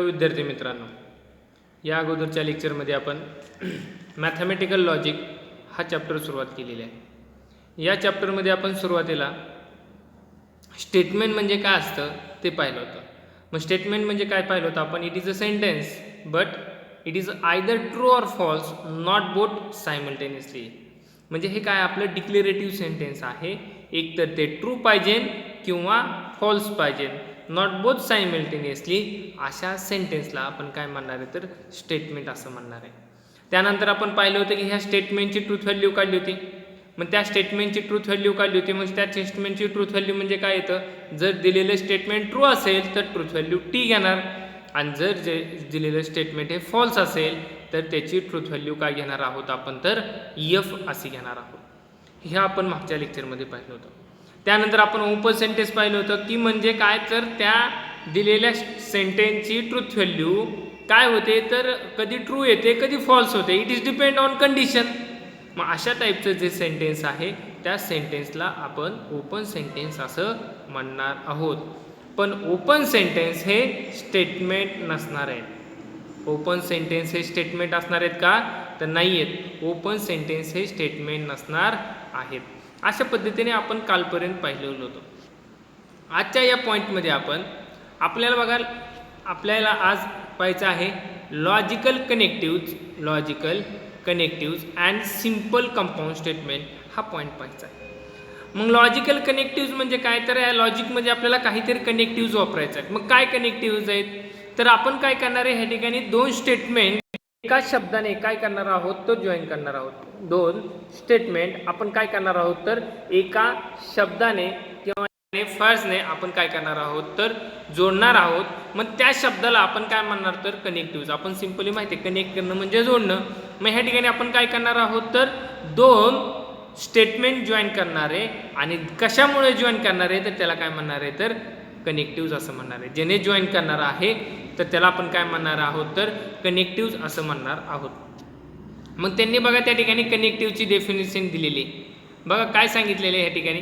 विद्यार्थी मित्रांनो, या अगोदरच्या लेक्चरमध्ये आपण मॅथमॅटिकल लॉजिक हा चॅप्टर सुरुवात केलेला आहे. या चॅप्टरमध्ये आपण सुरुवातीला स्टेटमेंट म्हणजे काय असतं ते पाहिलं होतं. मग स्टेटमेंट म्हणजे काय पाहिलं होतं आपण? It is a sentence but it is either true or false, not both simultaneously. म्हणजे हे काय आपलं डिक्लेरेटिव्ह सेंटेन्स आहे. एक तर ते ट्रू पाहिजे किंवा फॉल्स पाहिजे, नॉट बोथ सायमल्टेनियसली. अशा सेंटेन्सला आपण काय म्हणणार आहे तर स्टेटमेंट असं म्हणणार आहे. त्यानंतर आपण पाहिलं होतं की ह्या स्टेटमेंटची ट्रूथ व्हॅल्यू काढली होती. मग त्या स्टेटमेंटची ट्रूथ व्हॅल्यू काढली होती. मग त्या स्टेटमेंटची ट्रूथ व्हॅल्यू म्हणजे काय येतं? जर दिलेलं स्टेटमेंट ट्रू असेल तर ट्रूथ व्हॅल्यू टी घेणार, आणि जर जे दिलेलं स्टेटमेंट हे फॉल्स असेल तर त्याची ट्रूथ व्हॅल्यू काय घेणार आहोत आपण तर एफ अशी घेणार आहोत. हे आपण मागच्या लेक्चरमध्ये पाहिलं होतं. त्यानंतर आपण ओपन सेंटेन्स पाहिलं होतं की म्हणजे काय तर त्या दिलेल्या सेंटेन्सची ट्रूथ व्हॅल्यू काय होते तर कधी ट्रू येते कधी फॉल्स होते. It is depend on condition. मग अशा टाईपचं जे सेंटेन्स आहे त्या सेंटेन्सला आपण ओपन सेंटेन्स असं म्हणणार आहोत. पण ओपन सेंटेन्स हे स्टेटमेंट नसणार आहेत. ओपन सेंटेन्स हे स्टेटमेंट असणार आहेत का तर नाही आहेत. ओपन सेंटेन्स हे स्टेटमेंट नसणार आहेत. अशा पद्धतीने आपण कालपर्यंत पाहिलेलं होतं. आजच्या या पॉईंटमध्ये आपल्याला बघाल आपल्याला आज पाहायचं आहे logical connectives and simple compound statement हा पॉईंट पाहायचा आहे. मग लॉजिकल कनेक्टिव्ज म्हणजे काय तर या लॉजिकमध्ये आपल्याला काहीतरी कनेक्टिव्ज वापरायचं आहे. मग काय कनेक्टिव्ज आहेत तर आपण काय करणार आहे ह्या ठिकाणी दोन स्टेटमेंट एका शब्दाने काय करणार आहोत तर जॉईन करणार आहोत. दोन स्टेटमेंट आपण काय करणार आहोत तर एका शब्दाने किंवा फर्स्टने आपण काय करणार आहोत तर जोडणार आहोत. मग त्या शब्दाला आपण काय म्हणणार तर कनेक्टिव्ज. आपण सिंपली माहिती आहे कनेक्ट करणं म्हणजे जोडणं. मग ह्या ठिकाणी आपण काय करणार आहोत तर दोन स्टेटमेंट जॉईन करणारे, आणि कशामुळे जॉईन करणार आहे तर त्याला काय म्हणणार आहे तर कनेक्टिव्ज असं म्हणणार आहे. ज्याने जॉईन करणार आहे तर त्याला आपण काय म्हणणार आहोत तर कनेक्टिव्ज असं म्हणणार आहोत. मग त्यांनी बघा त्या ठिकाणी कनेक्टिव्हची डेफिनेशन दिलेली बघा काय सांगितलेले ह्या ठिकाणी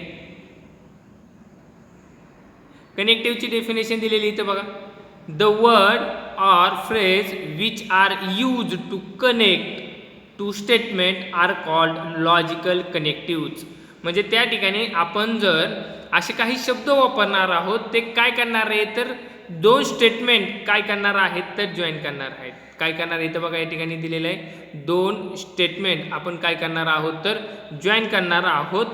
कनेक्टिव्हची डेफिनेशन दिलेली इथं बघा. The word or phrase which are use to connect two statement are called logical connectives. म्हणजे त्या ठिकाणी आपण जर असे काही शब्द वापरणार आहोत ते काय करणार आहे तर दोन स्टेटमेंट काय करणार आहेत तर जॉईन करणार आहेत. काय करणार इथं बघा या ठिकाणी दिलेलं आहे दोन स्टेटमेंट आपण काय करणार आहोत तर जॉईन करणार आहोत.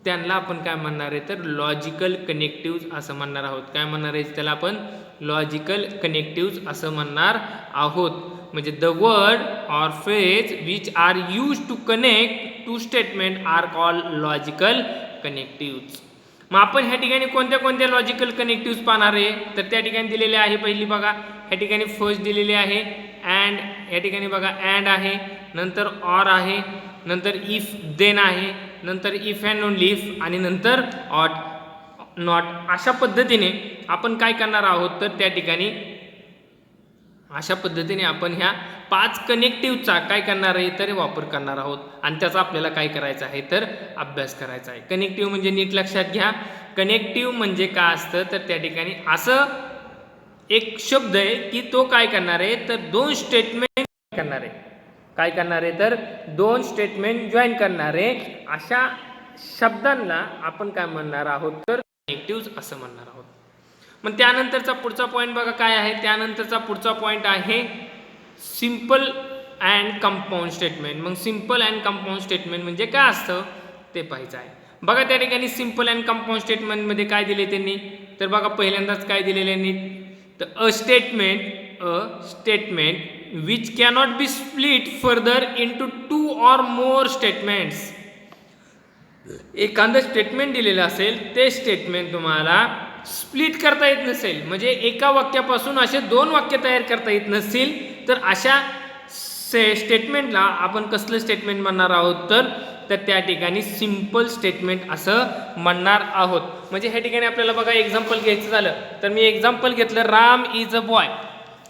त्यांना आपण काय म्हणणार आहे तर लॉजिकल कनेक्टिव्ज असं म्हणणार आहोत. काय म्हणणार आहे त्याला आपण लॉजिकल कनेक्टिव्ज असं म्हणणार आहोत. म्हणजे the word or phrase which are use to connect two statement are called logical connectives. मग आपण ह्या ठिकाणी कोणत्या कोणत्या लॉजिकल कनेक्टिव्ज पाहणार आहे तर त्या ठिकाणी दिलेले आहे. पहिली बघा ह्या ठिकाणी फर्स्ट दिलेली आहे अँड. ह्या ठिकाणी बघा अँड आहे, नंतर ऑर आहे, नंतर इफ देन आहे, नंतर इफ अँड ओनली इफ, आणि नंतर ऑट नॉट. अशा पद्धतीने आपण काय करणार आहोत तर त्या ठिकाणी अशा पद्धतीने आपण ह्या पाच कनेक्टिव्हचा काय करणार आहे तर वापर करणार आहोत, आणि त्याचा आपल्याला काय करायचं आहे तर अभ्यास करायचा आहे. कनेक्टिव्ह म्हणजे नीट लक्षात घ्या. कनेक्टिव्ह म्हणजे काय असतं तर त्या ठिकाणी असं एक शब्द आहे की तो काय करणार आहे तर दोन स्टेटमेंट करणार आहे. काय करणार आहे तर दोन स्टेटमेंट जॉईन करणार आहे. अशा शब्दांना आपण काय म्हणणार आहोत तर कनेक्टिव्ज असं म्हणणार आहोत. मग त्यानंतरचा पुढचा पॉईंट बघा काय आहे. त्यानंतरचा पुढचा पॉईंट आहे सिम्पल अँड कंपाऊंड स्टेटमेंट. मग सिम्पल अँड कंपाऊंड स्टेटमेंट म्हणजे काय असतं ते पाहायचं आहे. बघा त्या ठिकाणी सिम्पल अँड कंपाऊंड स्टेटमेंटमध्ये काय दिले त्यांनी तर बघा पहिल्यांदाच काय दिलेले त्यांनी तर a statement which cannot be split further into two or more statements. एखादं स्टेटमेंट दिलेलं असेल ते स्टेटमेंट तुम्हाला स्प्लिट करता येत नसेल, म्हणजे एका वाक्यापासून असे दोन वाक्य तयार करता येत नसतील तर अशा स्टेटमेंटला आपण कसलं स्टेटमेंट म्हणणार आहोत तर त्या ठिकाणी सिम्पल स्टेटमेंट असं म्हणणार आहोत. म्हणजे ह्या ठिकाणी आपल्याला बघा एक्झाम्पल घ्यायचं झालं तर मी एक्झाम्पल घेतलं राम इज अ बॉय.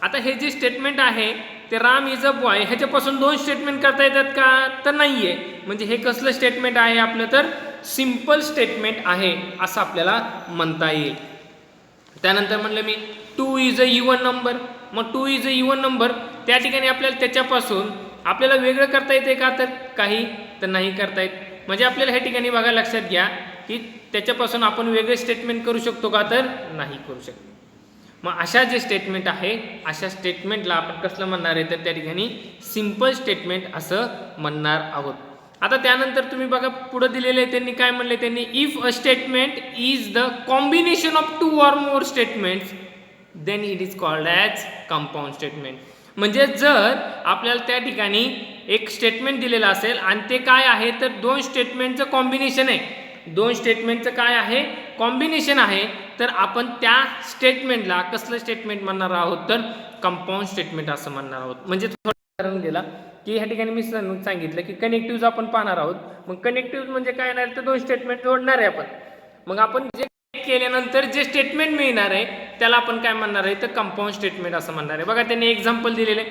आता हे जे स्टेटमेंट आहे ते राम इज अ बॉय ह्याच्यापासून दोन स्टेटमेंट करता येतात का तर नाही आहे. म्हणजे हे कसलं स्टेटमेंट आहे आपलं तर सिम्पल स्टेटमेंट आहे असं आपल्याला म्हणता येईल. त्यानंतर म्हणलं मी 2 इज अ इवन नंबर. मग 2 इज अ इवन नंबर त्या ठिकाणी आपल्याला त्याच्यापासून आपल्याला वेगळं करता येते का, तर काही तर नाही करता येत. म्हणजे आपल्याला ह्या ठिकाणी बघा लक्षात घ्या की त्याच्यापासून आपण वेगळे स्टेटमेंट करू शकतो का, तर नाही करू शकतो. मग अशा जे स्टेटमेंट आहे अशा स्टेटमेंटला आपण कसलं म्हणणार आहे, तर त्या ठिकाणी सिंपल स्टेटमेंट असं म्हणणार आहोत. आता त्यानंतर तुम्ही बघा पुढे दिलेले आहे, त्यांनी काय म्हणले, त्यांनी if a statement is the combination of 2 or more statements then it is called as compound statement. म्हणजे जर आपल्याला त्या ठिकाणी एक स्टेटमेंट दिलेलं असेल आणि ते काय आहे, तर 2 स्टेटमेंटचं कॉम्बिनेशन आहे, 2 स्टेटमेंटचं काय आहे, कॉम्बिनेशन आहे, तर आपण त्या स्टेटमेंटला कसलं स्टेटमेंट म्हणणार आहोत, तर कंपाऊंड स्टेटमेंट असं म्हणणार आहोत. म्हणजे थोडं उदाहरण दिला की ह्या ठिकाणी मी सांगितलं की कनेक्टिव्ह आपण पाहणार आहोत. मग कनेक्टिव्ह म्हणजे काय येणार, तर 2 स्टेटमेंट जोडणार आहे आपण. मग आपण जे केल्यानंतर जे स्टेटमेंट मिळणार आहे त्याला आपण काय म्हणणार आहे, तर कंपाऊंड स्टेटमेंट असं म्हणणार आहे. बघा त्यांनी एक्झाम्पल दिलेले.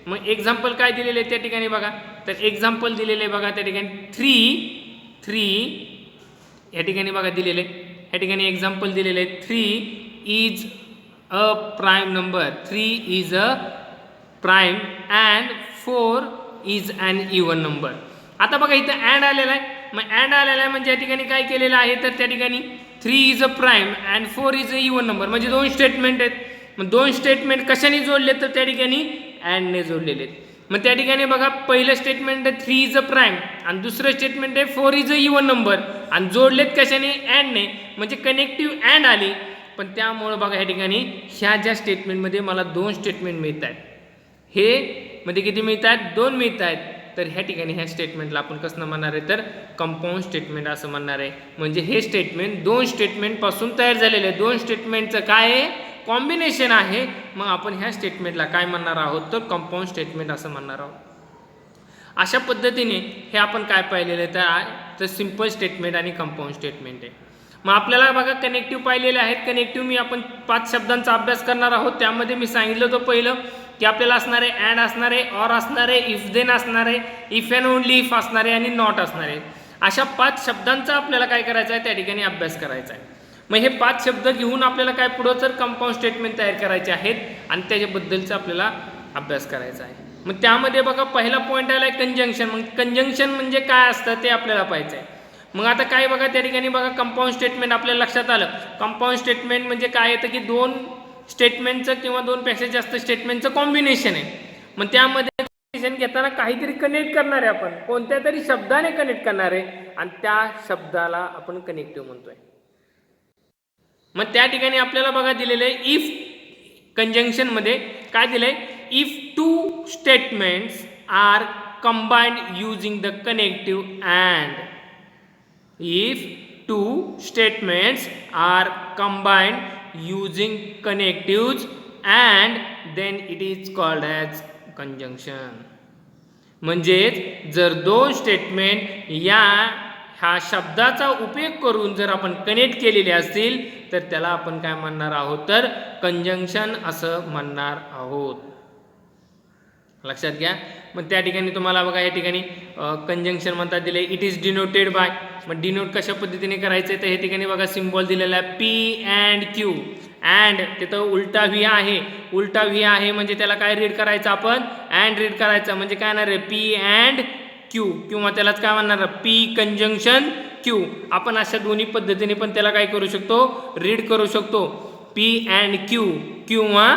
मग एक्झाम्पल काय दिलेले त्या ठिकाणी बघा, तर एक्झाम्पल दिलेले बघा त्या ठिकाणी 3 या ठिकाणी बघा दिलेले, ह्या ठिकाणी एक्झाम्पल दिलेले आहे 3 is a prime number, 3 is a prime and 4 is an even number. आता बघा इथं अँड आलेला आहे. मग अँड आलेला आहे म्हणजे या ठिकाणी काय केलेलं आहे, तर त्या ठिकाणी 3 is a prime and 4 is a even number. म्हणजे 2 स्टेटमेंट आहेत. मग 2 स्टेटमेंट कशाने जोडले, तर त्या ठिकाणी अँडने जोडलेले आहेत. मग त्या ठिकाणी बघा पहिलं स्टेटमेंट आहे 3 इज अ प्राईम आणि दुसरं स्टेटमेंट आहे 4 इज अ इवन नंबर आणि जोडलेत कशाने, अँडने. म्हणजे कनेक्टिव्ह अँड आली. पण त्यामुळं बघा ह्या ठिकाणी ह्या ज्या स्टेटमेंटमध्ये मला 2 स्टेटमेंट मिळत आहेत, हे मध्ये किती मिळत आहेत, 2 मिळत आहेत. तर ह्या ठिकाणी ह्या स्टेटमेंटला आपण कसं म्हणणार आहे, तर कंपाऊंड स्टेटमेंट असं म्हणणार आहे. म्हणजे हे स्टेटमेंट 2 स्टेटमेंटपासून तयार झालेलं आहे. 2 स्टेटमेंटचं काय आहे, कॉम्बिनेशन आहे. मग आपण ह्या स्टेटमेंटला काय म्हणणार आहोत, तर कंपाऊंड स्टेटमेंट असं म्हणणार आहोत. अशा पद्धतीने हे आपण काय पाहिलेलं तर सिंपल स्टेटमेंट आणि कंपाऊंड स्टेटमेंट आहे. मग आपल्याला बघा कनेक्टिव्ह पाहिलेले आहेत. कनेक्टिव्ह मी आपण 5 शब्दांचा अभ्यास करणार आहोत. त्यामध्ये मी सांगितलं होतं पहिलं की आपल्याला असणारे अँड असणारे, ऑर असणारे, इफ देन असणारे, इफ अँड ओनली इफ असणारे आणि नॉट असणारे. अशा 5 शब्दांचा आपल्याला काय करायचं आहे, त्या ठिकाणी अभ्यास करायचा आहे. मग हे 5 शब्द घेऊन आपल्याला काय पुढं तर कंपाऊंड स्टेटमेंट तयार करायचे आहेत आणि त्याच्याबद्दलचा आपल्याला अभ्यास करायचा आहे. मग त्यामध्ये बघा पहिला पॉईंट आला आहे कंजंक्शन. मग कंजंक्शन म्हणजे काय असतं ते आपल्याला पाहायचं आहे. मग आता काय बघा त्या ठिकाणी बघा कंपाऊंड स्टेटमेंट आपल्याला लक्षात आलं. कंपाऊंड स्टेटमेंट म्हणजे काय येतं की 2 स्टेटमेंटचं किंवा 2 पेक्षा जास्त स्टेटमेंटचं कॉम्बिनेशन आहे. मग त्यामध्ये कॉम्बिनेशन घेताना काहीतरी कनेक्ट करणार आहे, आपण कोणत्या तरी शब्दाने कनेक्ट करणार आहे आणि त्या शब्दाला आपण कनेक्टिव्ह म्हणतोय. मग त्या ठिकाणी आपल्याला बघा दिलेलं आहे इफ कंजंक्शन मध्ये काय दिलंय, if 2 statements are combined using the connective and. If 2 statements are combined using connectives and then it is called as conjunction. म्हणजेच जर 2 स्टेटमेंट ह्या शब्दाचा उपयोग करून जर आपण कनेक्ट केलेले असतील तर त्याला आपण काय म्हणणार आहोत, तर कंजंक्शन असं म्हणणार आहोत. लक्षात घ्या. मग त्या ठिकाणी तुम्हाला बघा या ठिकाणी कंजंक्शन म्हणतात दिले इट इज डिनोटेड बाय. मग डिनोट कशा पद्धतीने करायचं तर हे ठिकाणी बघा सिम्बॉल दिलेला आहे पी अँड क्यू. अँड तिथं उलटा व्ही आहे, उलटा व्ही आहे म्हणजे त्याला काय रीड करायचं आपण, अँड रीड करायचं. म्हणजे काय येणार आहे पी अँड क्यू किंवा त्यालाच काय म्हणणार पी कंजंक्शन क्यू. आपण अशा दोन्ही पद्धतीने पण त्याला काय करू शकतो, रीड करू शकतो. पी अँड क्यू किंवा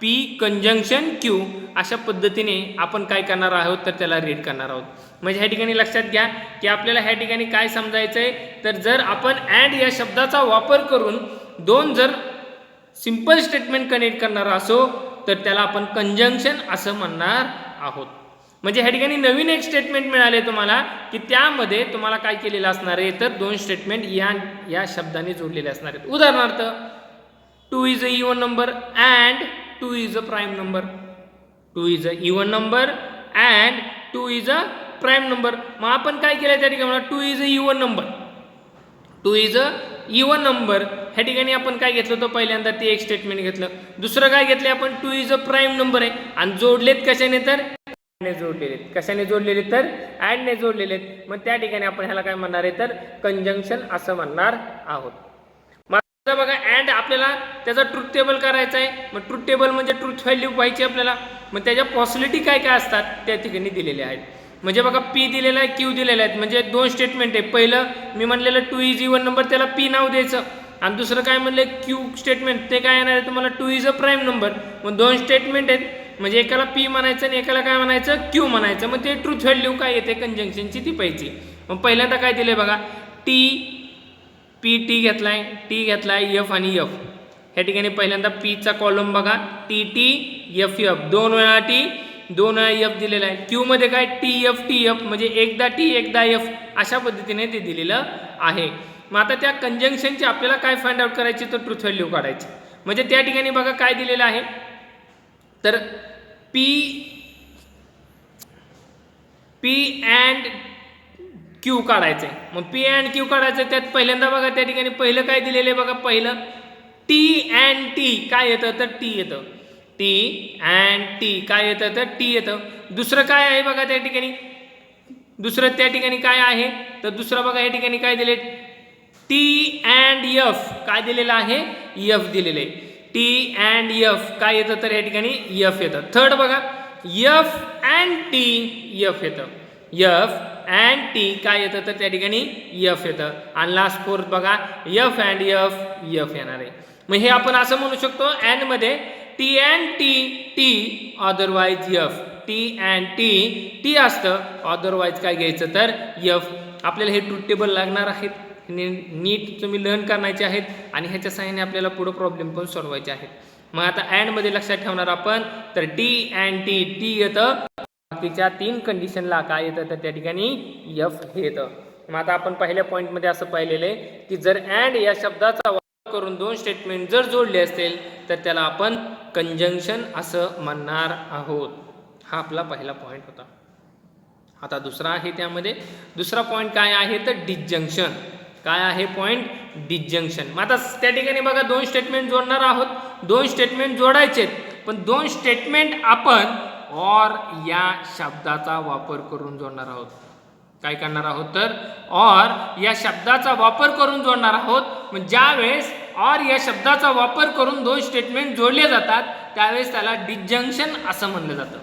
पी कंजंक्शन क्यू अशा पद्धतीने आपण काय करणार आहोत तर त्याला रीड करणार आहोत. म्हणजे ह्या ठिकाणी लक्षात घ्या की आपल्याला ह्या ठिकाणी काय समजायचं आहे, तर जर आपण अँड या शब्दाचा वापर करून 2 जर सिंपल स्टेटमेंट कनेक्ट करणार असो तर त्याला आपण कंजंक्शन असं म्हणणार आहोत. म्हणजे ह्या ठिकाणी नवीन एक स्टेटमेंट मिळाले तुम्हाला की त्यामध्ये तुम्हाला काय केलेलं असणार आहे, तर 2 स्टेटमेंट या शब्दाने जोडलेले असणार आहेत. उदाहरणार्थ 2 is a even number and 2 is a prime number. 2 is a even number and 2 is a prime number. मग आपण काय केलं त्या ठिकाणी 2 is a even number. 2 is a even number ह्या ठिकाणी आपण काय घेतलं होतं पहिल्यांदा ते एक स्टेटमेंट घेतलं. दुसरं काय घेतलं आपण 2 इज अ प्राईम नंबर आहे आणि जोडलेत कशाने तर ॲडने जोडलेले. कशाने जोडलेले तर ॲडने जोडलेले. मग त्या ठिकाणी आपण ह्याला काय म्हणणार आहे तर कंजंक्शन असं म्हणणार आहोत. आता बघा अँड आपल्याला त्याचा ट्रूथ टेबल करायचा आहे. मग ट्रूथ टेबल म्हणजे ट्रूथ व्हॅल्यू पाहिजे आपल्याला. मग त्याच्या पॉसिबिलिटी काय काय असतात त्या ठिकाणी दिलेल्या आहेत. म्हणजे बघा पी दिलेला आहे, क्यू दिलेला आहे, म्हणजे दोन स्टेटमेंट आहे. पहिलं मी म्हणलेलं 2 इज इवन नंबर, त्याला पी नाव द्यायचं. आणि दुसरं काय म्हणलं क्यू स्टेटमेंट, ते काय येणार आहे तुम्हाला 2 इज अ प्राईम नंबर. मग दोन स्टेटमेंट आहेत, म्हणजे एकाला पी म्हणायचं आणि एकाला काय म्हणायचं क्यू म्हणायचं. मग ते ट्रूथ व्हॅल्यू काय येते कंजंक्शनची ती पाहिजे. मग पहिल्यांदा काय दिलंय बघा, टी पी टी घेतलाय, टी घेतलाय एफ आणि एफ. ह्या ठिकाणी पहिल्यांदा पीचा कॉलम बघा, टी टी एफ एफ, दोन वेळा टी दोन वेळा एफ दिलेला आहे. क्यू मध्ये काय टी एफ म्हणजे एकदा टी एकदा एफ, अशा पद्धतीने ते दिलेलं आहे. मग आता त्या कंजंक्शनची आपल्याला काय फाइंड आउट करायची, तर ट्रूथ व्हॅल्यू काढायची. म्हणजे त्या ठिकाणी बघा काय दिलेलं आहे, तर पी अँड क्यू काढायचंय. मग पी अँड क्यू काढायचं, त्यात पहिल्यांदा बघा त्या ठिकाणी पहिलं काय दिलेलं आहे बघा, पहिलं टी अँड टी काय येतं, तर टी येतं. टी अँड टी काय येतं, तर टी येतं. दुसरं काय आहे बघा त्या ठिकाणी, दुसरं त्या ठिकाणी काय आहे, तर दुसरं बघा या ठिकाणी काय दिले, टी अँड एफ काय दिलेलं आहे, एफ दिलेलं आहे. टी अँड एफ काय येतं, तर या ठिकाणी एफ येतं. थर्ड बघा एफ अँड टी एफ येतं. एफ अँड टी काय येतं, तर त्या ठिकाणी एफ येतं. आणि लास्ट फोर्थ बघा एफ अँड एफ एफ येणार आहे. मग हे आपण असं म्हणू शकतो अँड मध्ये T and T otherwise F, T and T असतं, अदरवाईज काय घ्यायचं तर एफ. आपल्याला हे ट्रूथ टेबल लागणार आहेत, नीट तुम्ही लर्न करण्याचे आहेत आणि ह्याच्या सहाय्याने आपल्याला पुढे प्रॉब्लेम पण सोडवायचे आहेत. मग आता अँड मध्ये लक्षात ठेवणार आपण, तर टी अँड टी येतं, बाकीच्या 3 कंडिशनला काय येतं, तर त्या ठिकाणी एफ हे येतं. मग आता आपण पहिल्या पॉईंटमध्ये असं पाहिलेलं आहे की जर अँड या शब्दाचा वापर करून दोन स्टेटमेंट जर जोडले असतील तर त्याला आपण कंजंक्शन असं म्हणणार आहोत. हा आपला पहिला पॉईंट होता. आता दुसरा आहे, त्यामध्ये दुसरा पॉईंट काय आहे, तर डिसजंक्शन. काय आहे पॉईंट, डिसजंक्शन. मग आता त्या ठिकाणी बघा दोन स्टेटमेंट जोडणार आहोत, दोन स्टेटमेंट जोडायचे, पण दोन स्टेटमेंट आपण और या शब्दाचा वापर करून जोडणार आहोत. काय करणार आहोत, तर और या शब्दाचा वापर करून जोडणार आहोत. मग ज्यावेळेस और या शब्दाचा वापर करून दोन स्टेटमेंट जोडले जातात त्यावेळेस त्याला डिसजंक्शन असं म्हणलं जातं.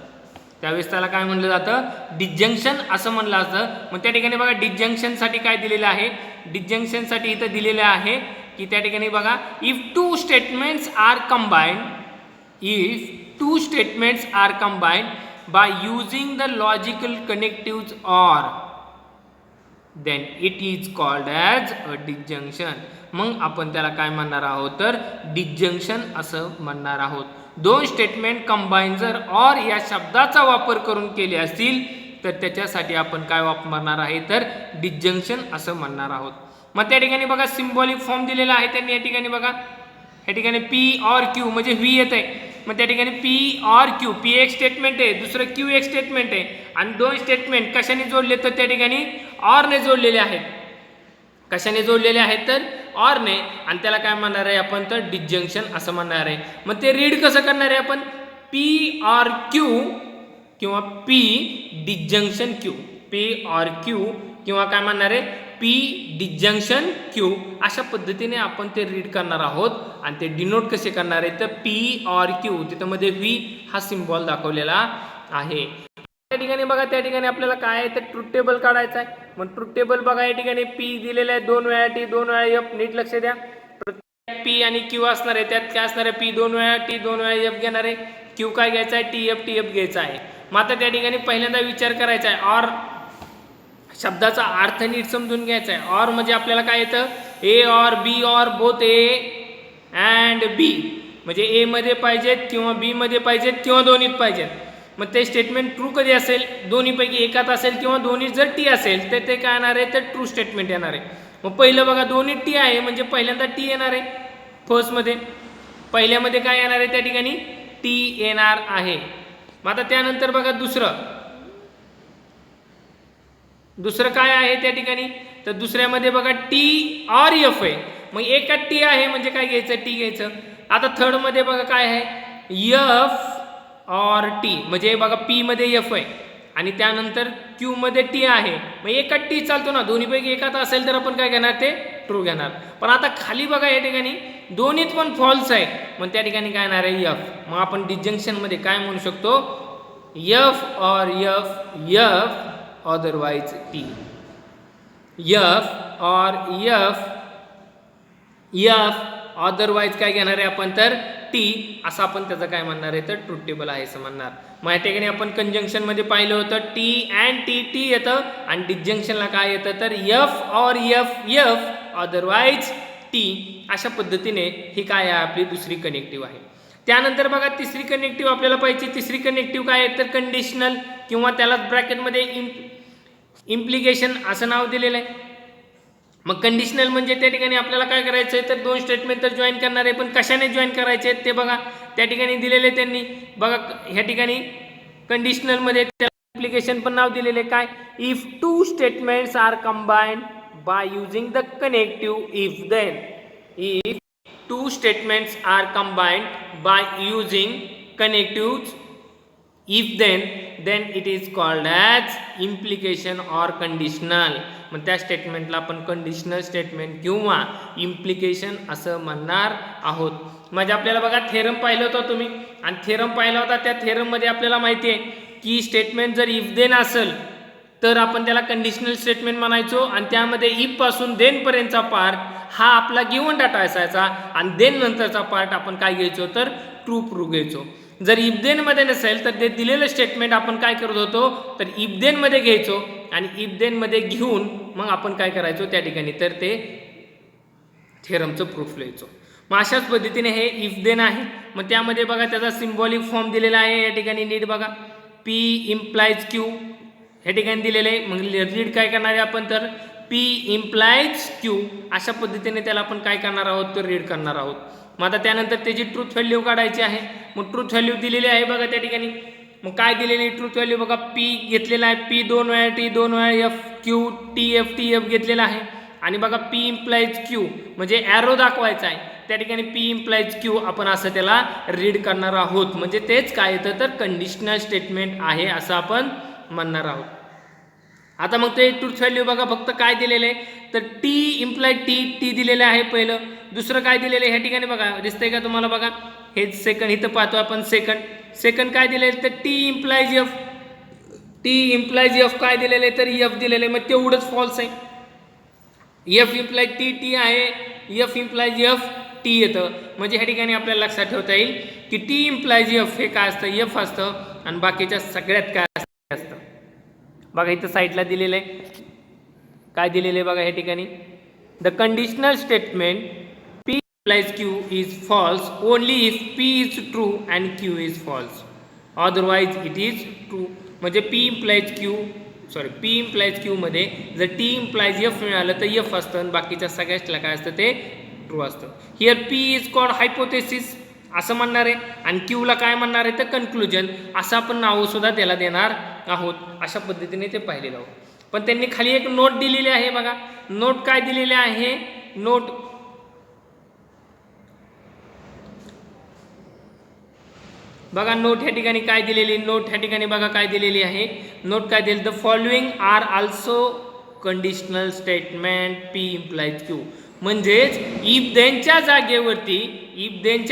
त्यावेळेस त्याला काय म्हणलं जातं, डिसजंक्शन असं म्हणलं जातं. मग त्या ठिकाणी बघा डिसजंक्शनसाठी काय दिलेलं आहे, डिसजंक्शनसाठी इथं दिलेलं आहे की त्या ठिकाणी बघा if two statements are combined, if two statements are combined by using the logical connectives or, then it is called as a disjunction. मग आपण त्याला काय म्हणणार आहोत, तर डिसजंक्शन असं म्हणणार आहोत. दोन स्टेटमेंट कंबाईन जर और या शब्दाचा वापर करून केले असतील तर त्याच्यासाठी आपण काय वापरणार आहे, तर डिसजंक्शन असं म्हणणार आहोत. मग त्या ठिकाणी बघा सिम्बॉलिक फॉर्म दिलेला आहे त्यांनी. या ठिकाणी बघा या ठिकाणी पी और क्यू म्हणजे व्ही येत आहे. मग त्या ठिकाणी पी और क्यू, पी एक स्टेटमेंट आहे, दुसरं क्यू एक स्टेटमेंट आहे आणि दोन स्टेटमेंट कशाने जोडले, तर त्या ठिकाणी ऑरने जोडलेले आहेत. कशाने जोडलेले आहेत, तर ऑरने. आणि त्याला काय म्हणणार आहे आपण, तर डिसजंक्शन असं म्हणणार आहे. मग ते रीड कसं करणार आहे आपण, पी और क्यू किंवा पी डिसजंक्शन क्यू, पी और क्यू किंवा काय म्हणणार आहे पी डिसजंक्शन क्यू, अशा पद्धतीने आपण ते रीड करणार आहोत. आणि ते डिनोट कसे करणार आहे, तर पी और क्यू, तिथं मध्ये व्ही हा सिम्बॉल दाखवलेला आहे. त्या ठिकाणी बघा त्या ठिकाणी आपल्याला काय आहे, तर ट्रूथ टेबल काढायचं आहे. मग ट्रूथ टेबल बघा या ठिकाणी पी दिलेला आहे, दोन वेळा टी दोन वेळा एफ. नीट लक्ष द्या, प्रत्येक पी आणि क्यू असणार आहे. त्यात काय असणार आहे, पी दोन वेळा टी दोन वेळा एफ घेणार आहे, क्यू काय घ्यायचा आहे, टी एफ घ्यायचा आहे. मग आता त्या ठिकाणी पहिल्यांदा विचार करायचा आहे, और शब्दाचा अर्थ नीट समजून घ्यायचा आहे. और म्हणजे आपल्याला काय येतं, ए और बी और बोथ ए अँड बी, म्हणजे ए मध्ये पाहिजेत किंवा बी मध्ये पाहिजेत किंवा दोन्हीत पाहिजेत. मग ते स्टेटमेंट ट्रू कधी असेल, दोन्हीपैकी एकात असेल किंवा दोन्ही जर टी असेल तर ते काय येणार आहे, तर ट्रू स्टेटमेंट येणार आहे. मग पहिलं बघा दोन्ही टी आहे म्हणजे पहिल्यांदा टी येणार आहे. फर्स्टमध्ये पहिल्यामध्ये काय येणार आहे, त्या ठिकाणी टी येणार आहे. मग आता त्यानंतर बघा दुसरं काय आहे त्या ठिकाणी, तर दुसऱ्यामध्ये बघा टी और एफ आहे. मग एकात टी आहे म्हणजे काय घ्यायचं, टी घ्यायचं. आता थर्ड मध्ये बघा काय आहे, एफ और टी, म्हणजे बघा पी मध्ये एफ आहे आणि त्यानंतर क्यू मध्ये टी आहे. मग एकात टी चालतो ना, दोन्हीपैकी एकात असेल तर आपण काय घेणार, ते ट्रू घेणार. पण आता खाली बघा या ठिकाणी दोन्हीत पण फॉल्स आहे, मग त्या ठिकाणी काय येणार आहे एफ. मग आपण डिस्जंक्शनमध्ये काय म्हणू शकतो, F or F F otherwise T. F or F F otherwise काय घेणार आहे आपण तर टी, असं आपण त्याचं काय म्हणणार आहे तर ट्रूथ टेबल आहे असं म्हणणार. मग या ठिकाणी आपण कंजंक्शनमध्ये पाहिलं होतं टी अँड टी टी येतं आणि डिस्जंक्शनला काय येतं तर F or F F otherwise T. अशा पद्धतीने ही काय आहे आपली दुसरी कनेक्टिव्ह आहे. त्यानंतर बघा तिसरी कनेक्टिव्ह आपल्याला पाहिजे. तिसरी कनेक्टिव्ह काय आहे तर कंडिशनल किंवा त्याला ब्रॅकेटमध्ये इम्प्लिकेशन असं नाव दिलेलं आहे. मग कंडिशनल म्हणजे त्या ठिकाणी आपल्याला काय करायचं आहे तर दोन स्टेटमेंट तर जॉईन करणार आहे, पण कशाने जॉईन करायचे आहेत ते बघा त्या ठिकाणी दिलेले त्यांनी. बघा ह्या ठिकाणी कंडिशनलमध्ये त्याला इम्प्लिकेशन पण नाव दिलेले काय, if two statements are combined by using the connective if then. If two statements are combined by using connective if then it is called as implication or conditional. मग त्या स्टेटमेंटला आपण कंडिशनल स्टेटमेंट किंवा implication असं म्हणणार आहोत. म्हणजे आपल्याला बघा थेरम पाहिलं होतं तुम्ही आणि थेरम पाहिला होता, त्या थेरममध्ये आपल्याला माहिती आहे की स्टेटमेंट जर इफ देन असेल तर आपण त्याला कंडिशनल स्टेटमेंट म्हणायचो आणि त्यामध्ये इफ पासून देन पर्यंतचा पार्ट हा आपला गिवन डाटा असायचा आणि देन नंतरचा पार्ट आपण काय घ्यायचो तर ट्रू प्रूव्ह घ्यायचो. जर इफ देन मध्ये नसेल तर ते दिलेलं स्टेटमेंट आपण काय करत होतो तर इफ देन मध्ये घ्यायचो आणि इफ देन मध्ये घेऊन मग आपण काय करायचो त्या ठिकाणी तर ते थेरमचं प्रूफ लिहायचो. मग अशाच पद्धतीने हे इफ देन आहे. मग त्यामध्ये बघा त्याचा सिम्बॉलिक फॉर्म दिलेला आहे या ठिकाणी नीट बघा, पी इम्प्लाइज क्यू हे ठिकाणी दिलेलं आहे. मग रीड काय करणार आहे आपण तर पी इम्प्लाइज क्यू अशा पद्धतीने त्याला आपण काय करणार आहोत तर रीड करणार आहोत. मग आता त्यानंतर त्याची ट्रूथ व्हॅल्यू काढायची आहे. मग ट्रूथ व्हॅल्यू दिलेली आहे बघा त्या ठिकाणी. मग काय दिलेली ट्रूथ व्हॅल्यू बघा, पी घेतलेला आहे, पी 2 वेळा टी 2 वेळा एफ क्यू टी एफ घेतलेला आहे आणि बघा पी इम्प्लाइज क्यू म्हणजे ॲरो दाखवायचा आहे त्या ठिकाणी पी इम्प्लाइज क्यू आपण असं त्याला रीड करणार आहोत. म्हणजे तेच काय येतं तर कंडिशनल स्टेटमेंट आहे असं आपण म्हणणार आहोत. आता मग ते ट्रूथ व्हॅल्यू बघा फक्त काय दिलेलं आहे तर टी इम्प्लाइड टी दिलेलं आहे पहिलं. दुसरं काय दिलेलं आहे ह्या ठिकाणी बघा दिसतंय का तुम्हाला बघा हे सेकंड इथं पाहतो आपण सेकंड काय दिलेलं तर टी इम्प्लाइज एफ काय दिलेलं आहे तर एफ दिलेलं आहे. मग तेवढंच फॉल्स आहे. एफ इम्प्लाइज टी आहे, एफ इम्प्लाइज एफ टी येतं. म्हणजे ह्या ठिकाणी आपल्याला लक्षात ठेवता येईल की टी इम्प्लाइज एफ हे काय असतं एफ असतं आणि बाकीच्या सगळ्यात काय असतं बघा इथं साईडला दिलेलं आहे. काय दिलेलं आहे बघा ह्या ठिकाणी, the conditional statement P implies Q is false only if P is true and Q is false. Otherwise it is true. म्हणजे P implies Q मध्ये जर T implies F मिळालं तर F असतं आणि बाकीच्या सगळ्याला काय असतं ते ट्रू असतं. Here P is called hypothesis असं म्हणणार आहे आणि Qला काय म्हणणार आहे तर कन्क्लुजन असं आपण नाव सुद्धा त्याला देणार आहोत. अशा पद्धतीने ते पाहिलेलं आहोत. पण त्यांनी खाली एक नोट दिलेली आहे बघा. नोट काय दिलेली आहे, नोट बघा नोट ह्या ठिकाणी काय दिलेली, नोट ह्या ठिकाणी बघा काय दिलेली आहे. नोट काय दिली, the following are also conditional statement p implies q. म्हणजेच इफ देनच्या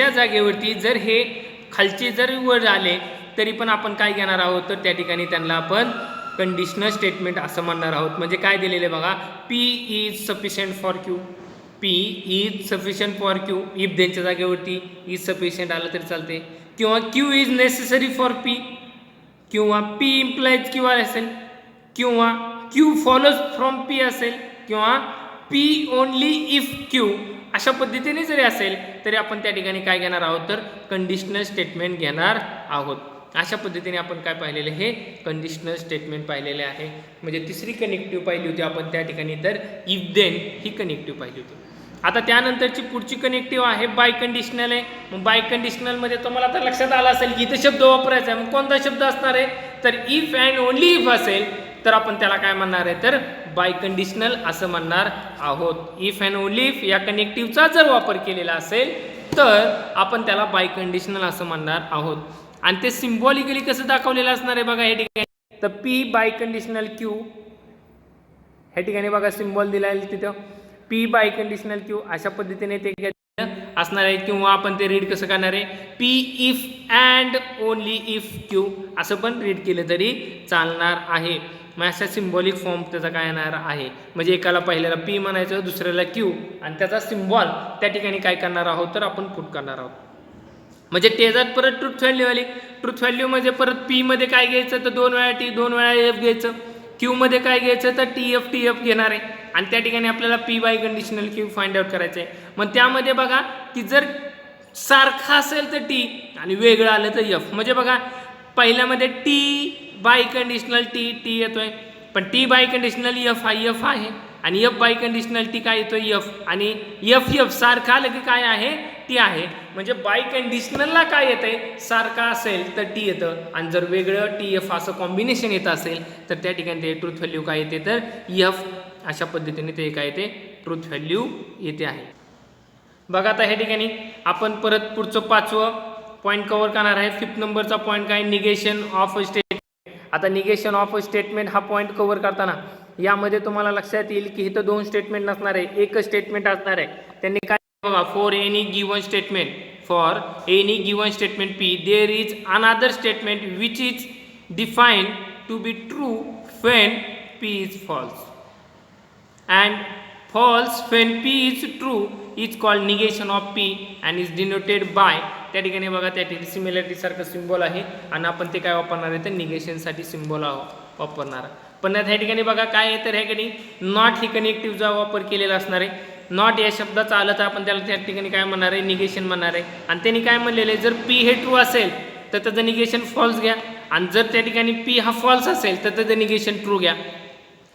जागेवरती जर हे खालचे जर वर आले तरी पण आपण काय घेणार आहोत तर त्या ठिकाणी त्यांना आपण कंडिशनल स्टेटमेंट असं म्हणणार आहोत. म्हणजे काय दिलेलं आहे बघा, P is sufficient for Q, P is sufficient for Q. If देनच्या जागेवरती इज सफिशियंट आलं तरी चालते किंवा Q is necessary for P किंवा पी इम्प्लाइज क्यू असेल किंवा क्यू फॉलोज फ्रॉम पी असेल किंवा पी ओनली इफ क्यू. अशा पद्धतीने जरी असेल तरी आपण त्या ठिकाणी काय घेणार आहोत तर कंडिशनल स्टेटमेंट घेणार आहोत. अशा पद्धतीने आपण काय पाहिलेले हे कंडिशनल स्टेटमेंट पाहिलेले आहे. म्हणजे तिसरी कनेक्टिव्ह पाहिली होती आपण त्या ठिकाणी तर इफ देन ही कनेक्टिव्ह पाहिली होती. आता त्यानंतरची पुढची कनेक्टिव्ह आहे बाय कंडिशनल आहे. मग बाय कंडिशनलमध्ये तुम्हाला आता लक्षात आलं असेल की इथं शब्द वापरायचा आहे. मग कोणता शब्द असणार आहे तर इफ अँड ओनली इफ असेल तर आपण त्याला काय म्हणणार आहे तर बाय कंडिशनल असं म्हणणार आहोत. इफ अँड ओनली इफ या कनेक्टिव्हचा जर वापर केलेला असेल तर आपण त्याला बाय कंडिशनल असं म्हणणार आहोत. आणि ते सिम्बॉलिकली कसं दाखवलेलं असणार आहे बघा हे ठिकाणी, तर पी बाय कंडिशनल क्यू ह्या ठिकाणी बघा सिम्बॉल दिला आहे तिथं पी बाय कंडिशनल क्यू. अशा पद्धतीने ते असणार आहे, किंवा आपण ते रीड कसं करणार आहे, P if and only if Q असं पण रीड केलं तरी चालणार आहे. मग अशा सिम्बॉलिक फॉर्म त्याचा काय येणार आहे, म्हणजे एकाला पहिल्याला पी म्हणायचं, दुसऱ्याला क्यू, आणि त्याचा सिम्बॉल त्या ठिकाणी काय करणार आहोत तर आपण पुट करणार आहोत. म्हणजे त्याच्यात परत ट्रुथ व्हॅल्यू आली. ट्रुथ व्हॅल्यू म्हणजे परत पी मध्ये काय घ्यायचं तर 2 वेळा टी 2 वेळा एफ घ्यायचं, क्यू मध्ये काय घ्यायचं तर टी एफ घेणार आहे, आणि त्या ठिकाणी आपल्याला p biconditional q find out करायचं आहे. मग त्यामध्ये बघा की जर सारखा असेल तर टी आणि वेगळं आलं तर एफ, म्हणजे बघा पहिल्यामध्ये टी बाय कंडिशनल टी येतोय, पण टी बाय कंडिशनल एफ आहे, आणि एफ बाय कंडिशनल टी काय येतोय एफ, आणि एफ सारखा आलं की काय आहे टी आहे. म्हणजे बाय कंडिशनलला काय येतंय सारखा असेल तर टी येतं, आणि जर वेगळं टी एफ असं कॉम्बिनेशन येत असेल तर त्या ठिकाणी ते ट्रुथ व्हॅल्यू काय येते तर एफ. अशा पद्धतीने ते काय येते ट्रुथ व्हॅल्यू येते आहे. बघा आता ह्या ठिकाणी आपण परत पुढचं 5वं पॉईंट कव्हर करणार आहे. 5th नंबरचा पॉईंट काय, निगेशन ऑफ स्टेटमेंट. आता निगेशन ऑफ स्टेटमेंट हा पॉईंट कव्हर करताना यामध्ये तुम्हाला लक्षात येईल की इथं 2 स्टेटमेंट नसणार आहे, एकच स्टेटमेंट असणार आहे. त्यांनी काय बघा, for any given statement p there is another statement which is defined to be true when p is false, and false when p is true is called negation of p and is denoted by. त्या ठिकाणी बघा त्या ठिकाणी similarity सारखं symbol आहे, आणि आपण ते काय वापरणार आहे तर निगेशनसाठी सिम्बॉल वापरणार. पण ह्या ठिकाणी बघा काय आहे तर ह्या ठिकाणी नॉट ही कनेक्टिव्हचा वापर केलेला असणार आहे. नॉट या शब्दाचा आलं तर आपण त्याला त्या ठिकाणी काय म्हणणार आहे निगेशन म्हणणार आहे. आणि त्यांनी काय म्हणलेलं आहे, जर पी हे ट्रू असेल तर त्याचं निगेशन फॉल्स घ्या, आणि जर त्या ठिकाणी पी हा फॉल्स असेल तर त्याचं निगेशन ट्रू घ्या.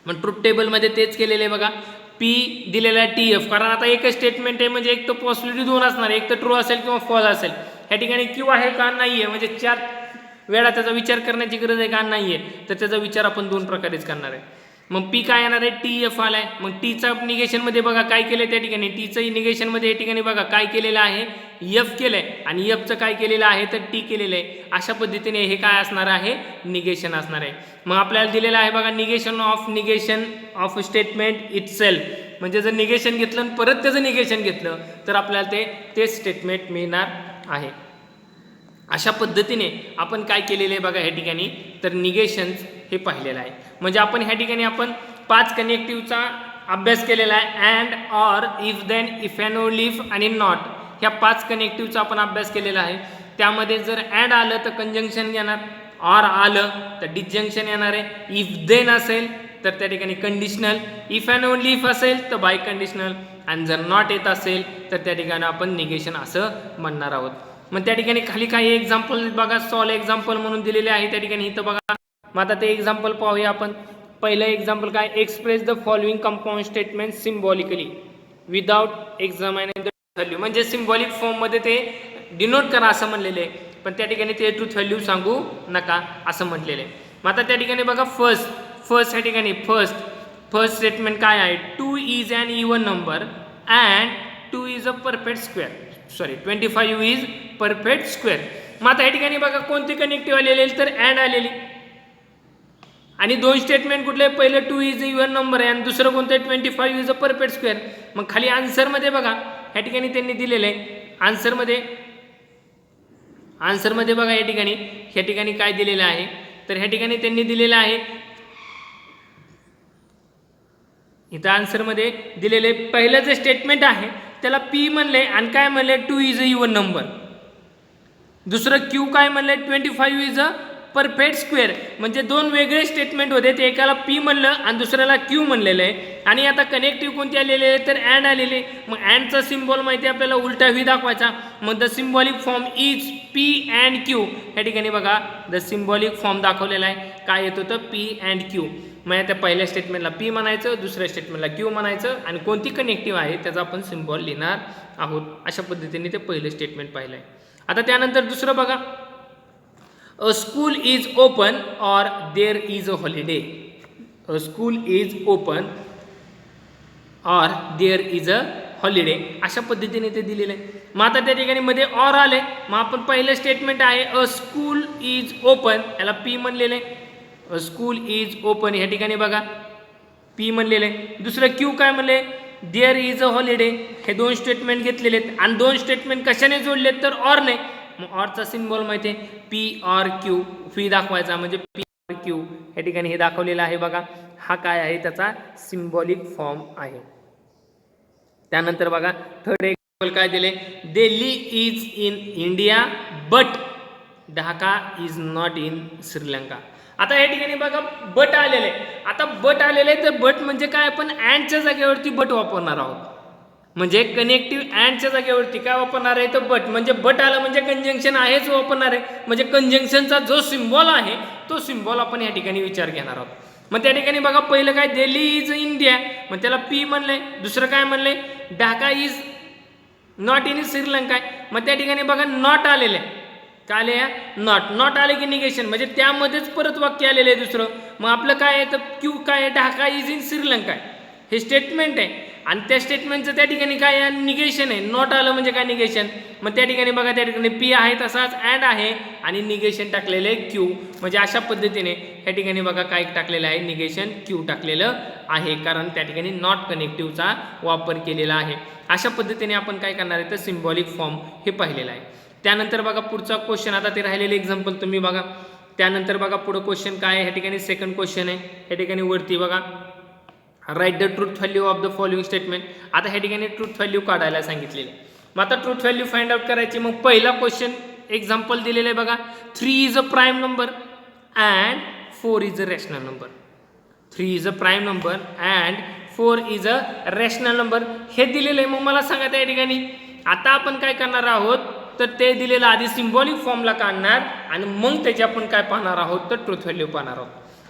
मग ट्रुथ टेबलमध्ये तेच केलेलं आहे बघा, पी दिलेला आहे टी एफ, कारण आता एकच स्टेटमेंट आहे म्हणजे एक तर पॉसिबिलिटी 2 असणार, एक तर ट्रू असेल किंवा फॉल्स असेल. ह्या ठिकाणी क्यू आहे का नाही आहे, म्हणजे 4 वेळा त्याचा विचार करण्याची गरज आहे का नाही आहे, तर त्याचा विचार आपण 2 प्रकारेच करणार आहे. मग पी काय येणार आहे टी एफ आलाय, मग टीचा निगेशनमध्ये बघा काय केलं त्या ठिकाणी, टीचं निगेशनमध्ये या ठिकाणी बघा काय केलेलं आहे एफ केलंय, आणि एफचं काय केलेलं आहे तर टी केलेलं आहे. अशा पद्धतीने हे काय असणार आहे निगेशन असणार आहे. मग आपल्याला दिलेलं आहे बघा निगेशन ऑफ स्टेटमेंट इटसेल्फ, म्हणजे जर निगेशन घेतलं आणि परत त्याचं निगेशन घेतलं तर आपल्याला तेच स्टेटमेंट मिळणार आहे. अशा पद्धतीने आपण काय केलेलं आहे बघा ह्या ठिकाणी तर निगेशन्स हे पाहिलेलं आहे. म्हणजे आपण ह्या ठिकाणी आपण 5 कनेक्टिव्हचा अभ्यास केलेला आहे. And, or, if, then, if and only if आणि नॉट, ह्या 5 कनेक्टिव्हचा आपण अभ्यास केलेला आहे. त्यामध्ये जर अँड आलं तर कंजंक्शन येणार, ऑर आलं तर डिसजंक्शन येणार आहे, इफ देन असेल तर त्या ठिकाणी conditional, if and only if असेल तर बाय कंडिशनल, आणि जर नॉट येत असेल तर त्या ठिकाणी आपण निगेशन असं म्हणणार आहोत. मग त्या ठिकाणी खाली काही एक्झाम्पल बघा, सॉल्व एक्झाम्पल म्हणून दिलेले आहे त्या ठिकाणी इथं बघा. मग आता ते एक्झाम्पल पाहूया आपण. पहिलं एक्झाम्पल काय, express the following compound statement symbolically without examining the value, म्हणजे सिम्बॉलिक फॉर्ममध्ये ते डिनोट करा असं म्हणलेलं आहे, पण त्या ठिकाणी ते ट्रूथ व्हॅल्यू सांगू नका असं म्हटलेलं आहे. मग आता त्या ठिकाणी बघा फर्स्ट या ठिकाणी फर्स्ट स्टेटमेंट काय आहे, 2 is an even number and 2 is a perfect square, 25 is perfect square. मग आता या ठिकाणी बघा कोणती कनेक्टिव्ह आलेली तर अँड आलेली, आणि 2 स्टेटमेंट कुठले, पहिलं 2 इज इवन नंबर आहे आणि दुसरं कोणतं 25 इज अ परफेक्ट स्क्वेअर. मग खाली आन्सरमध्ये बघा ह्या ठिकाणी त्यांनी दिलेलं आहे, आन्सरमध्ये बघा ह्या ठिकाणी काय दिलेलं आहे तर ह्या ठिकाणी त्यांनी दिलेलं आहे, इथं आन्सरमध्ये दिलेले पहिलं जे स्टेटमेंट आहे त्याला पी म्हणले आणि काय म्हणले 2 इज अ इवन नंबर, दुसरं क्यू काय म्हणले 25 इज अ परफेक्ट स्क्वेअर. म्हणजे 2 वेगळे स्टेटमेंट होते, ते एकाला पी म्हणलं आणि दुसऱ्याला क्यू म्हणलेलं आहे. आणि आता कनेक्टिव्ह कोणते आलेले आहे तर अँड आलेले. मग अँडचा सिम्बॉल माहिती आहे आपल्याला उलटा व्ही दाखवायचा. मग the symbolic form is P and Q. ह्या ठिकाणी बघा द सिम्बॉलिक फॉर्म दाखवलेला आहे, काय येत होतं पी अँड क्यू. मग त्या पहिल्या स्टेटमेंटला पी म्हणायचं, दुसऱ्या स्टेटमेंटला क्यू म्हणायचं, आणि कोणती कनेक्टिव्ह आहे त्याचा आपण सिम्बॉल लिहिणार आहोत. अशा पद्धतीने ते पहिलं स्टेटमेंट पाहिलं आहे. आता त्यानंतर दुसरं बघा, अ स्कूल इज ओपन और there is a holiday. A school is open और देर इज अ हॉलिडे. अशा पद्धतीने ते दिलेलं आहे. मग आता त्या ठिकाणी मध्ये ऑर आले, मग आपण पहिलं स्टेटमेंट आहे अ स्कूल इज ओपन, याला पी म्हणलेलं आहे. अ स्कूल इज ओपन ह्या ठिकाणी बघा पी म्हणलेलं आहे. दुसरं क्यू काय म्हणले देअर इज अ हॉलिडे, हे दोन स्टेटमेंट घेतलेले आहेत आणि दोन स्टेटमेंट कशाने जोडलेत तर ऑर नाही. मग ऑरचा सिम्बॉल माहिती आहे पी ऑर क्यू, पी दाखवायचा म्हणजे पी ऑर क्यू, या ठिकाणी हे दाखवलेलं आहे बघा. हा काय आहे त्याचा सिम्बॉलिक फॉर्म आहे. त्यानंतर बघा थर्ड एक्झाम्पल काय दिले, Delhi is in India but Dhaka is not in Sri Lanka. आता या ठिकाणी बघा बट आलेले, आता बट आलेले तर बट म्हणजे काय, आपण अँडच्या जागेवरती बट वापरणार आहोत. म्हणजे कनेक्टिव्ह अँडच्या जागेवरती काय वापरणार आहे तर बट, म्हणजे बट आलं म्हणजे कंजंक्शन आहेच वापरणार आहे. म्हणजे कंजंक्शनचा जो सिम्बॉल आहे तो सिम्बॉल आपण या ठिकाणी विचार घेणार आहोत. मग त्या ठिकाणी बघा पहिलं काय दिल्ली इज इंडिया, मग त्याला पी म्हणलंय. दुसरं काय म्हणलंय Dhaka is not in Sri Lanka, मग त्या ठिकाणी बघा नॉट आलेलं आहे. काय आले नॉट, नॉट आले की निगेशन, म्हणजे त्यामध्येच परत वाक्य आलेलं आहे दुसरं. मग आपलं काय आहे तर क्यू काय आहे ढाका इज इन श्रीलंका, हे स्टेटमेंट आहे आणि त्या स्टेटमेंटचं त्या ठिकाणी काय आहे निगेशन आहे. नॉट आलं म्हणजे काय निगेशन. मग त्या ठिकाणी बघा त्या ठिकाणी पी आहे तसाच अँड आहे आणि निगेशन टाकलेलं आहे क्यू. म्हणजे अशा पद्धतीने या ठिकाणी बघा काय टाकलेलं आहे निगेशन क्यू टाकलेलं आहे, कारण त्या ठिकाणी नॉट कनेक्टिव्हचा वापर केलेला आहे. अशा पद्धतीने आपण काय करणार आहे तर सिम्बॉलिक फॉर्म हे पाहिलेलं आहे. त्यानंतर बघा पुढचा क्वेश्चन, आता ते राहिलेले एक्झाम्पल तुम्ही बघा. त्यानंतर बघा पुढं क्वेश्चन काय आहे, ह्या ठिकाणी सेकंड क्वेश्चन आहे. ह्या ठिकाणी वरती बघा write the truth value of the following statement. आता ह्या ठिकाणी ट्रूथ व्हॅल्यू काढायला सांगितलेले. मग आता ट्रूथ व्हॅल्यू फाइंड आउट करायची. मग पहिला क्वेश्चन एक्झाम्पल दिलेलं आहे बघा, 3 is a prime number and 4 is a rational number. 3 is a prime number and 4 is a rational number हे दिलेलं आहे. मग मला सांगा त्या ठिकाणी आता आपण काय करणार आहोत तर ते दिलेलं आधी सिम्बॉलिक फॉर्मला काढणार आणि मग त्याची आपण काय पाहणार आहोत तर ट्रूथ व्हॅल्यू पाहणार आहोत.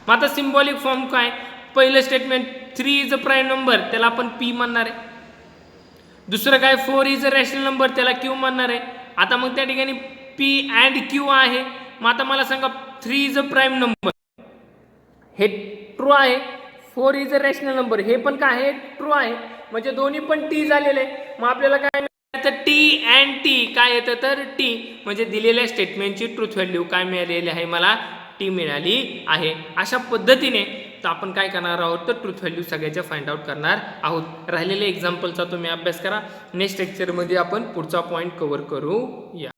मग आता सिम्बॉलिक फॉर्म काय, पहिलं statement 3 is a prime number त्याला आपण पी म्हणणार आहे. दुसरं काय 4 इज अ रॅशनल नंबर त्याला क्यू म्हणणार आहे. आता मग त्या ठिकाणी पी अँड क्यू आहे. मग आता मला सांगा 3 इज अ प्राईम नंबर हे ट्रू आहे, 4 इज अ रॅशनल नंबर हे पण काय आहे ट्रू आहे, म्हणजे दोन्ही पण टी झालेले आहे. मग आपल्याला काय तर टी अँड टी काय येतं तर टी, म्हणजे दिलेल्या स्टेटमेंटची ट्रूथ व्हॅल्यू काय मिळालेली आहे मला टी मिळाली आहे. अशा पद्धतीने तर आपण काय करणार आहोत तर ट्रूथ व्हॅल्यू सगळ्याच्या फाइंड आउट करणार आहोत. राहिलेल्या एक्झाम्पलचा तुम्ही अभ्यास करा. नेक्स्ट लेक्चरमध्ये आपण पुढचा पॉईंट कव्हर करूया.